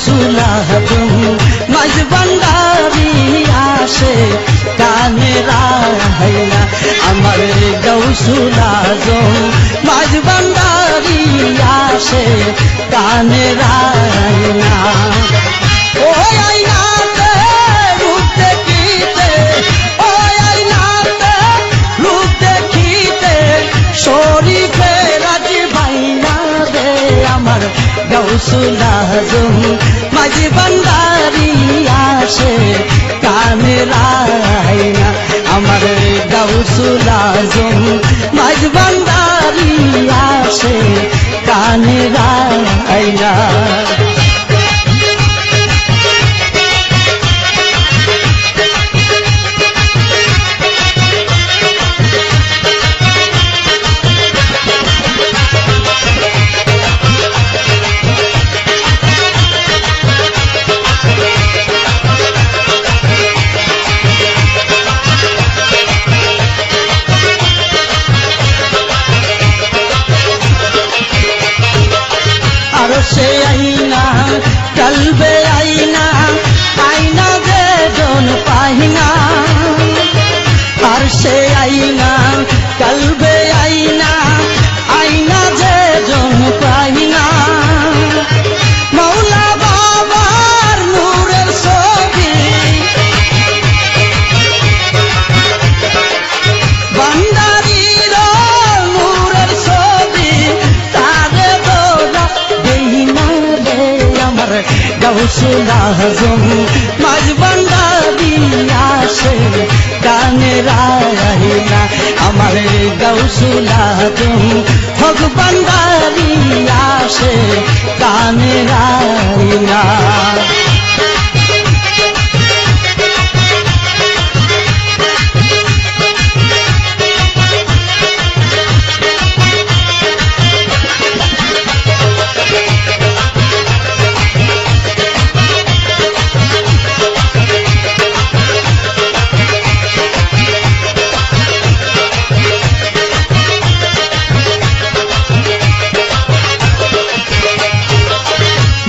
গৌসুল আজম মাঝ ভান্ডারি আসে কানে রায়না আমার গৌসুল আজম মাঝ ভান্ডারি আসে কানে রায়না ও আইনাতে রূপ দেখিতে ও আইনাতে রূপ দেখিতে শরীফে রাজি ভাইনা রে আমার গৌসুল আজম মাঝ ভান্ডারি আসে কানে রায়না আমার গৌসুল আজম মাঝ ভান্ডারি আসে কানে রায়না से आईना कल्बे आईना आईना दे जोन पाहिना और से आईना कल्बे आईना आईना दे जोन पाहिना मौला बाबार नूरेर छवि भांडारीर नूरेर छवि तारे दोला गौसुल आजम माझ भांडारी আসে কানে রায়না আমার গৌসুল আজম হক ভান্ডারি আসে কানে রায়না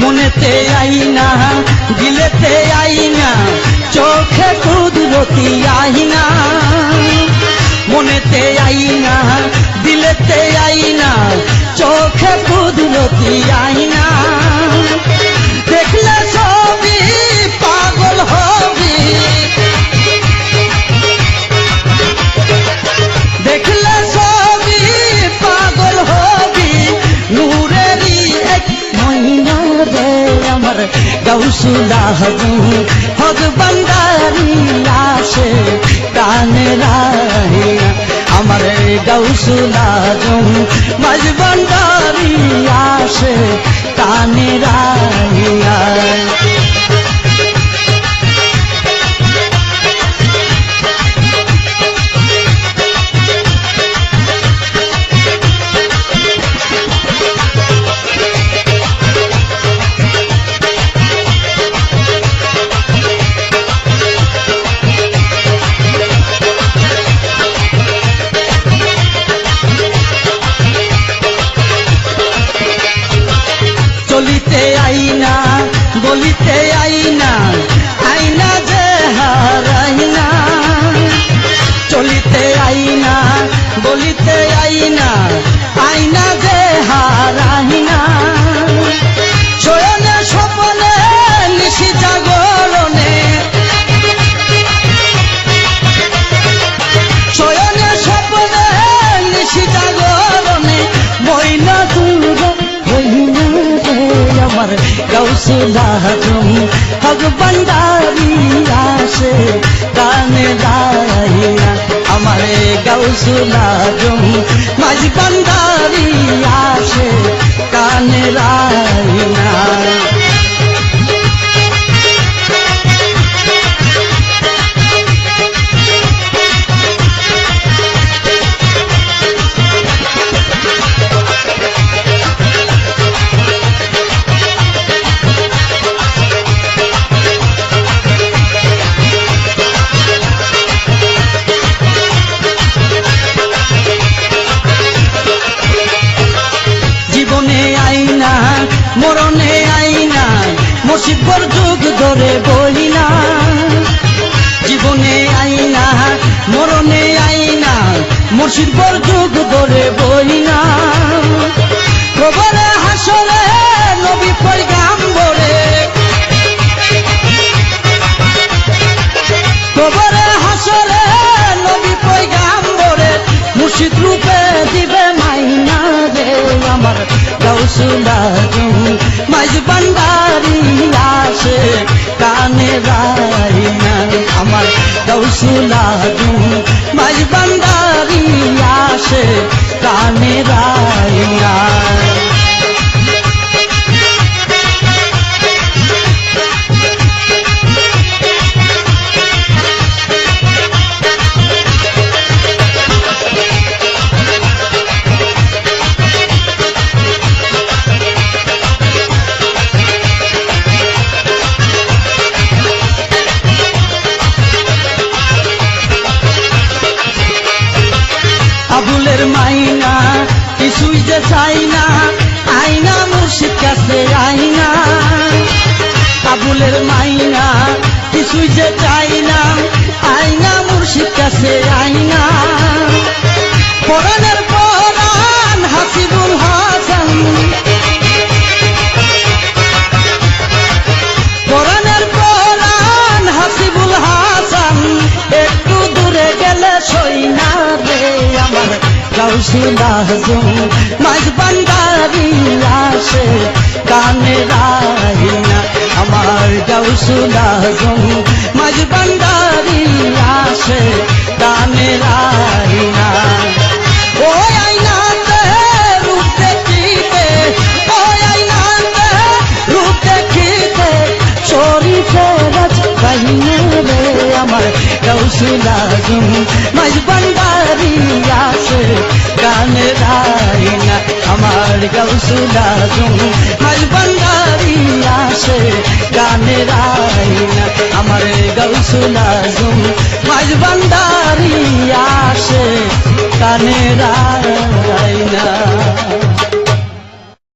মনেতে আইনা দিলেতে আইনা চোখে কুদরতি আইনা মনেতে আইনা দিলেতে আইনা চোখে কুদরতি আইনা দেখলে ছবি পাগল হবি দেখলে ছবি পাগল হবি নূরেরই এক মহিনা রে আমার গৌসুল আজম হক ভান্ডারি আসে কানে রায়না আমার গৌসুল আজম মাঝ ভান্ডারি আসে কানে রায়না চলিতে আইনা গলিতে আইনা আইনা যে হারাইনা চলিতে আইনা গলিতে আইনা আইনা যে হারাইনা শয়নে স্বপ্নে নিশি জাগরণে শয়নে স্বপ্নে নিশি জাগরণে মইনা দূর হইনা আমার গৌসুল আজম হক ভান্ডারি আসে কানে রায়না আমার গৌসুল আজম মাঝ ভান্ডারি আসে কানে রায়না জীবনে আইনা মরণে আইনা মুর্শিদ বর যুগ ধরে বইনা জীবনে আইনা মরণে আইনা মুর্শিদ বর যুগ ধরে বইনা কবরে হাসরে নবী পয়গাম্বরে কবরে হাসরে নবী পয়গাম্বরে মুর্শিদ রূপে দিবে মাইনা রে আমার গাউসুল আজম মাঝ ভান্ডারি আসে কানে রাইনা আমার গাউসুল আজম মাঝ ভান্ডারি আসে কানে রাইনা আবুলের মাইনা কিছুই যে চাই না আইনা মুর্শিদ কাছে আইনা আবুলের মাইনা কিছুই যে চাই না আইনা মুর্শিদ কাছে আইনা পরাণের পরাণ হাসিবুল হাসান পরাণের পরাণ হাসিবুল হাসান একটু দূরে গেলে সই না রে আমার গাউসুল আজম মাঝ ভান্ডারি আসে কানে রাইনা আমার গাউসুল আজম মাঝ ভান্ডারি আসে কানে রাইনা ও আইনাতে রূপ দেখিতে ও আইনাতে রূপ দেখিতে শরীফে রাজ কাহিনী রে আমার গাউসুল আজম মাঝ ভান্ডারি আসে কানে রাইনা আমার গাউসুল আজম মাঝ ভান্ডারি আসে কানে রাইনা আমার গাউসুল আজম মাঝ ভান্ডারি আসে কানে রাইনা